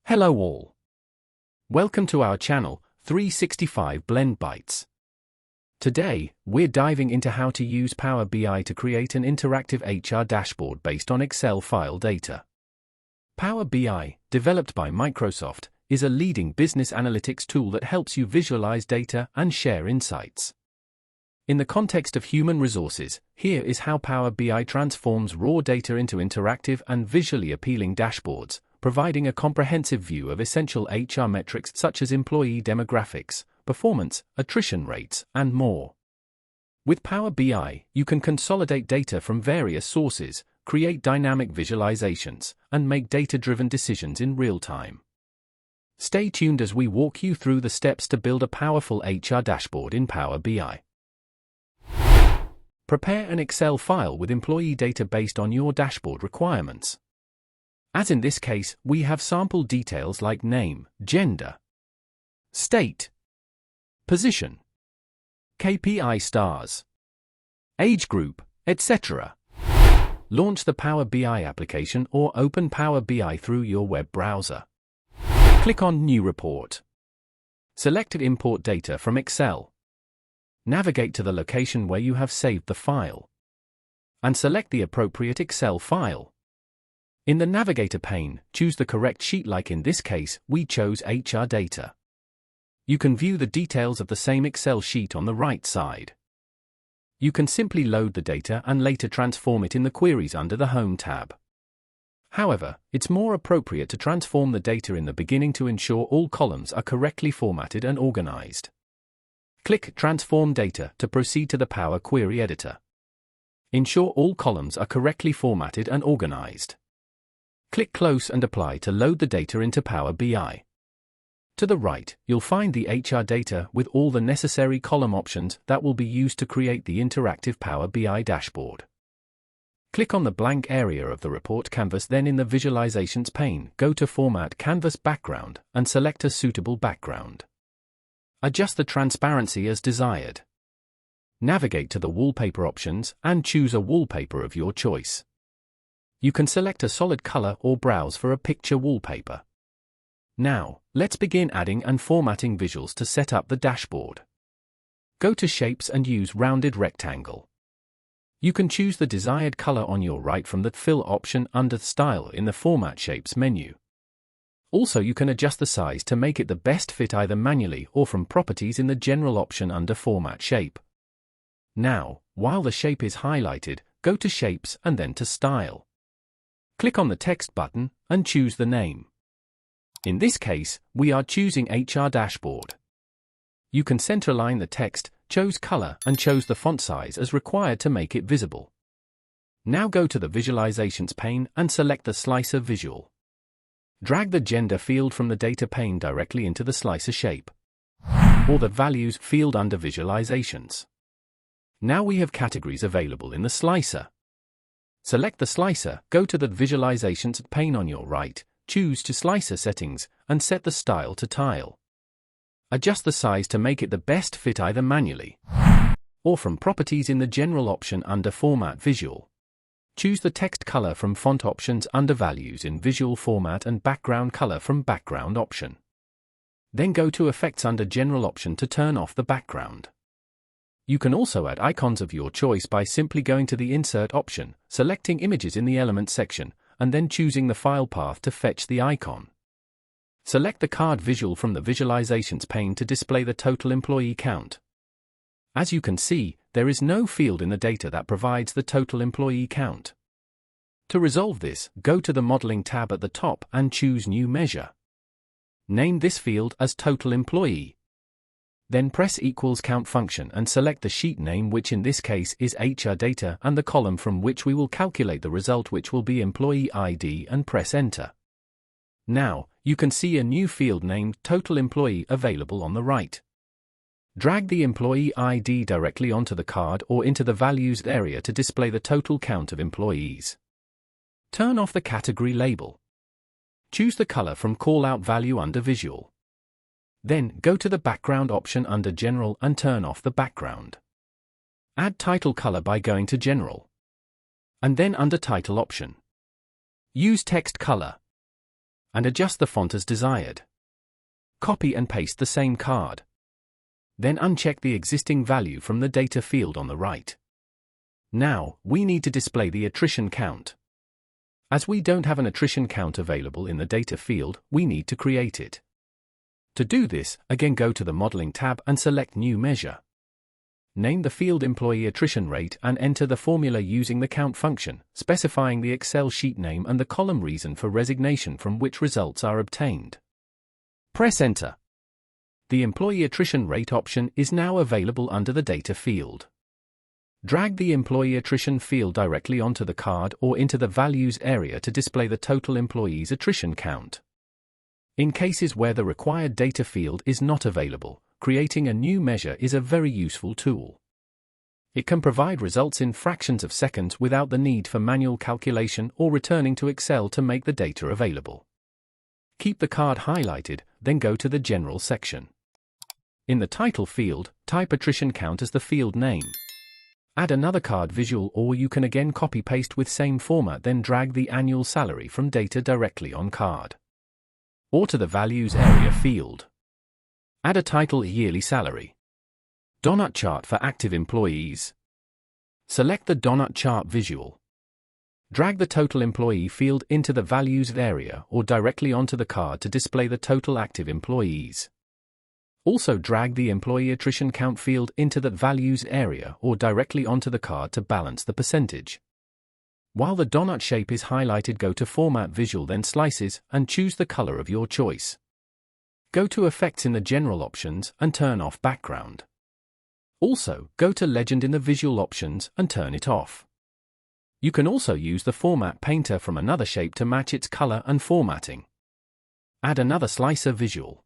Hello all. Welcome to our channel, 365 Blend Bytes. Today, we're diving into how to use Power BI to create an interactive HR dashboard based on Excel file data. Power BI, developed by Microsoft, is a leading business analytics tool that helps you visualize data and share insights. In the context of human resources, here is how Power BI transforms raw data into interactive and visually appealing dashboards, providing a comprehensive view of essential HR metrics such as employee demographics, performance, attrition rates, and more. With Power BI, you can consolidate data from various sources, create dynamic visualizations, and make data-driven decisions in real time. Stay tuned as we walk you through the steps to build a powerful HR dashboard in Power BI. Prepare an Excel file with employee data based on your dashboard requirements. As in this case, we have sample details like name, gender, state, position, KPI stars, age group, etc. Launch the Power BI application or open Power BI through your web browser. Click on New Report. Select Import Data from Excel. Navigate to the location where you have saved the file, and select the appropriate Excel file. In the Navigator pane, choose the correct sheet, like in this case, we chose HR data. You can view the details of the same Excel sheet on the right side. You can simply load the data and later transform it in the Queries under the Home tab. However, it's more appropriate to transform the data in the beginning to ensure all columns are correctly formatted and organized. Click Transform Data to proceed to the Power Query Editor. Ensure all columns are correctly formatted and organized. Click Close and Apply to load the data into Power BI. To the right, you'll find the HR data with all the necessary column options that will be used to create the interactive Power BI dashboard. Click on the blank area of the report canvas, then in the Visualizations pane, go to Format Canvas Background and select a suitable background. Adjust the transparency as desired. Navigate to the Wallpaper options and choose a wallpaper of your choice. You can select a solid color or browse for a picture wallpaper. Now, let's begin adding and formatting visuals to set up the dashboard. Go to Shapes and use Rounded Rectangle. You can choose the desired color on your right from the Fill option under Style in the Format Shapes menu. Also, you can adjust the size to make it the best fit either manually or from Properties in the General option under Format Shape. Now, while the shape is highlighted, go to Shapes and then to Style. Click on the Text button and choose the name. In this case, we are choosing HR Dashboard. You can centerline the text, choose color, and choose the font size as required to make it visible. Now go to the Visualizations pane and select the Slicer visual. Drag the gender field from the data pane directly into the slicer shape, or the values field under Visualizations. Now we have categories available in the slicer. Select the slicer, go to the Visualizations pane on your right, choose to Slicer Settings, and set the style to Tile. Adjust the size to make it the best fit either manually or from Properties in the General option under Format Visual. Choose the text color from Font options under Values in Visual Format and Background color from Background option. Then go to Effects under General option to turn off the background. You can also add icons of your choice by simply going to the Insert option, selecting Images in the Elements section, and then choosing the file path to fetch the icon. Select the card visual from the Visualizations pane to display the total employee count. As you can see, there is no field in the data that provides the total employee count. To resolve this, go to the Modeling tab at the top and choose New Measure. Name this field as Total Employee. Then press Count function and select the sheet name, which in this case is HR data, and the column from which we will calculate the result, which will be Employee ID, and press Enter. Now, you can see a new field named Total Employee available on the right. Drag the Employee ID directly onto the card or into the Values area to display the total count of employees. Turn off the category label. Choose the color from Callout Value under Visual. Then, go to the Background option under General and turn off the background. Add title color by going to General, and then under Title option. Use text color. and adjust the font as desired. Copy and paste the same card. Then uncheck the existing value from the data field on the right. Now, we need to display the attrition count. As we don't have an attrition count available in the data field, we need to create it. To do this, again go to the Modeling tab and select New Measure. Name the field Employee Attrition Rate and enter the formula using the count function, specifying the Excel sheet name and the column reason for resignation from which results are obtained. Press Enter. The Employee Attrition Rate option is now available under the Data field. Drag the Employee Attrition field directly onto the card or into the Values area to display the total employees' attrition count. In cases where the required data field is not available, creating a new measure is a very useful tool. It can provide results in fractions of seconds without the need for manual calculation or returning to Excel to make the data available. Keep the card highlighted, then go to the General section. In the Title field, type Attrition Count as the field name. Add another card visual, or you can again copy-paste with same format, then drag the annual salary from data directly on card. Or to the Values area field. Add a title Yearly Salary. Donut Chart for active employees. Select the Donut Chart visual. Drag the Total Employee field into the Values area or directly onto the card to display the total active employees. Also drag the Employee Attrition Count field into the Values area or directly onto the card to balance the percentage. While the donut shape is highlighted, go to Format Visual, then Slices, and choose the color of your choice. Go to Effects in the General options and turn off Background. Also, go to Legend in the Visual options and turn it off. You can also use the Format Painter from another shape to match its color and formatting. Add another slicer visual.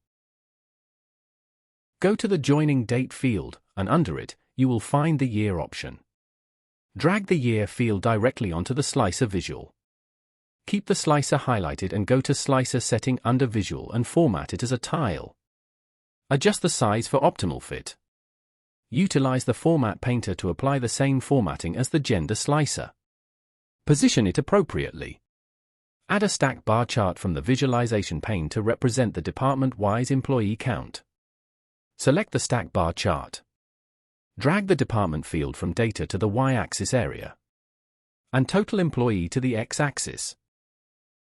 Go to the Joining Date field, and under it, you will find the Year option. Drag the Year field directly onto the slicer visual. Keep the slicer highlighted and go to Slicer Setting under Visual and format it as a tile. Adjust the size for optimal fit. Utilize the Format Painter to apply the same formatting as the gender slicer. Position it appropriately. Add a stack bar chart from the visualization pane to represent the department-wise employee count. Select the stack bar chart. Drag the department field from data to the Y-axis area and total employee to the X-axis.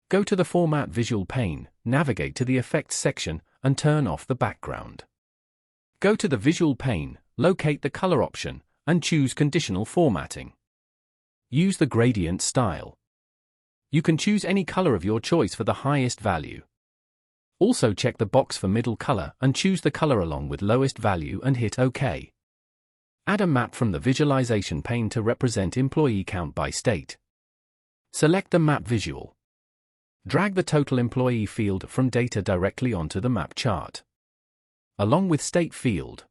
Go to the Format Visual pane, navigate to the Effects section, and turn off the background. Go to the Visual pane, locate the color option, and choose Conditional Formatting. Use the gradient style. You can choose any color of your choice for the highest value. Also check the box for middle color and choose the color along with lowest value and hit OK. Add a map from the visualization pane to represent employee count by state. Select the map visual. Drag the total employee field from data directly onto the map chart, along with state field.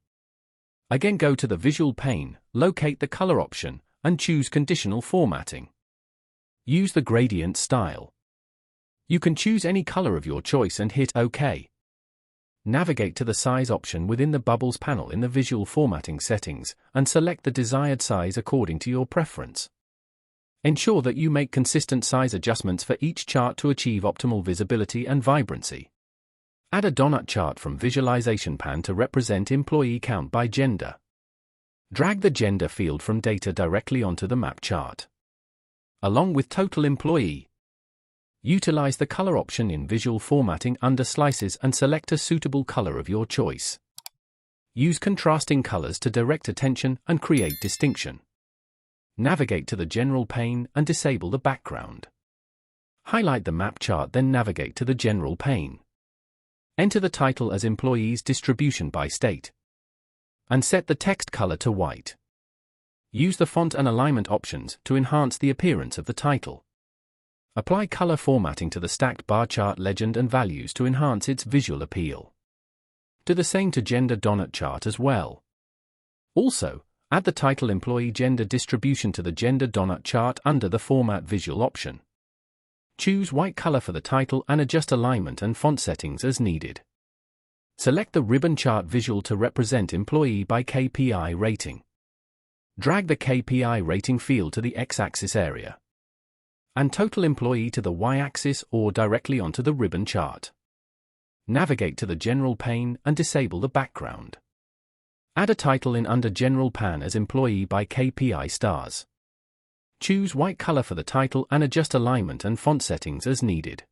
Again go to the visual pane, locate the color option, and choose Conditional Formatting. Use the gradient style. You can choose any color of your choice and hit OK. Navigate to the Size option within the Bubbles panel in the Visual Formatting settings, and select the desired size according to your preference. Ensure that you make consistent size adjustments for each chart to achieve optimal visibility and vibrancy. Add a donut chart from Visualization pane to represent employee count by gender. Drag the gender field from data directly onto the map chart, along with total employee. Utilize the color option in Visual Formatting under Slices and select a suitable color of your choice. Use contrasting colors to direct attention and create distinction. Navigate to the General pane and disable the background. Highlight the map chart, then navigate to the General pane. Enter the title as Employees Distribution by State, and set the text color to white. Use the font and alignment options to enhance the appearance of the title. Apply color formatting to the stacked bar chart legend and values to enhance its visual appeal. Do the same to Gender Donut chart as well. Also, add the title Employee Gender Distribution to the Gender Donut chart under the Format Visual option. Choose white color for the title and adjust alignment and font settings as needed. Select the ribbon chart visual to represent employee by KPI rating. Drag the KPI rating field to the X-axis area. and total employee to the Y-axis or directly onto the ribbon chart. Navigate to the General pane and disable the background. Add a title in under General pane as Employee by KPI stars. Choose white color for the title and adjust alignment and font settings as needed.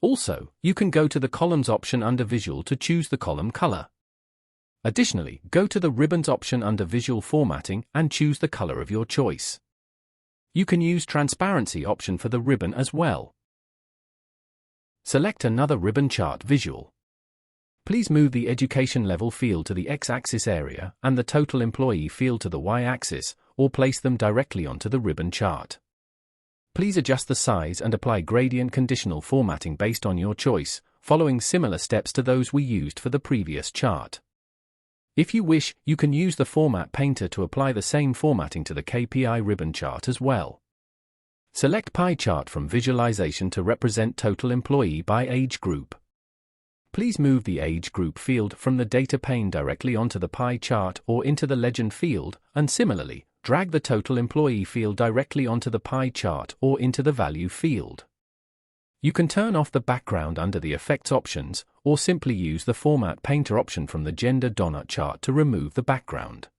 Also, you can go to the Columns option under Visual to choose the column color. Additionally, go to the Ribbons option under Visual Formatting and choose the color of your choice. You can use Transparency option for the ribbon as well. Select another ribbon chart visual. Please move the Education Level field to the X-axis area and the Total Employee field to the Y-axis, or place them directly onto the ribbon chart. Please adjust the size and apply gradient conditional formatting based on your choice, following similar steps to those we used for the previous chart. If you wish, you can use the Format Painter to apply the same formatting to the KPI ribbon chart as well. Select Pie Chart from Visualization to represent Total Employee by age group. Please move the age group field from the Data pane directly onto the pie chart or into the Legend field, and similarly, drag the Total Employee field directly onto the pie chart or into the Value field. You can turn off the background under the Effects options, or simply use the Format Painter option from the Gender Donut chart to remove the background.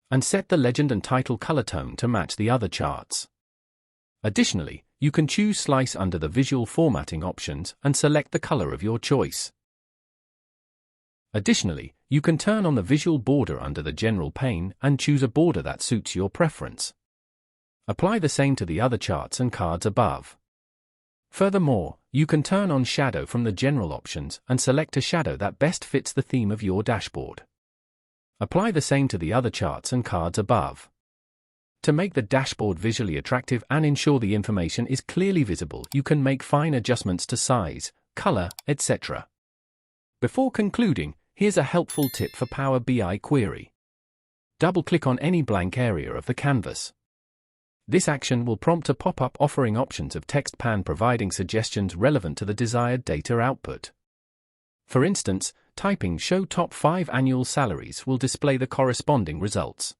And set the Legend and Title color tone to match the other charts. Additionally, you can choose Slice under the Visual Formatting options and select the color of your choice. Additionally, you can turn on the Visual Border under the General pane and choose a border that suits your preference. Apply the same to the other charts and cards above. Furthermore, you can turn on Shadow from the General options and select a shadow that best fits the theme of your dashboard. Apply the same to the other charts and cards above. To make the dashboard visually attractive and ensure the information is clearly visible, you can make fine adjustments to size, color, etc. Before concluding, here's a helpful tip for Power BI query. Double-click on any blank area of the canvas. This action will prompt a pop-up offering options of text pan providing suggestions relevant to the desired data output. For instance, typing "Show top 5 annual salaries" will display the corresponding results.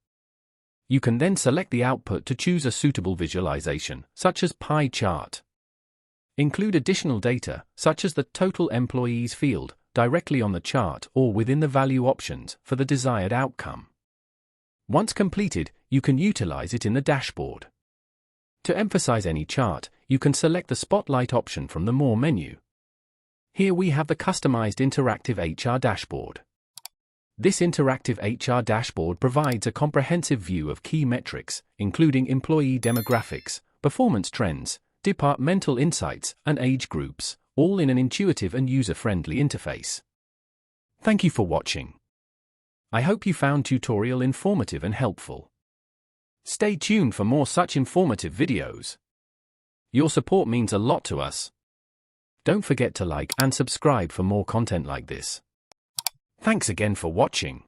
You can then select the output to choose a suitable visualization, such as pie chart. Include additional data, such as the Total Employees field, directly on the chart or within the Value options for the desired outcome. Once completed, you can utilize it in the dashboard. To emphasize any chart, you can select the Spotlight option from the More menu. Here we have the customized interactive HR dashboard. This interactive HR dashboard provides a comprehensive view of key metrics, including employee demographics, performance trends, departmental insights, and age groups, all in an intuitive and user-friendly interface. Thank you for watching. I hope you found tutorial informative and helpful. Stay tuned for more such informative videos. Your support means a lot to us. Don't forget to like and subscribe for more content like this. Thanks again for watching.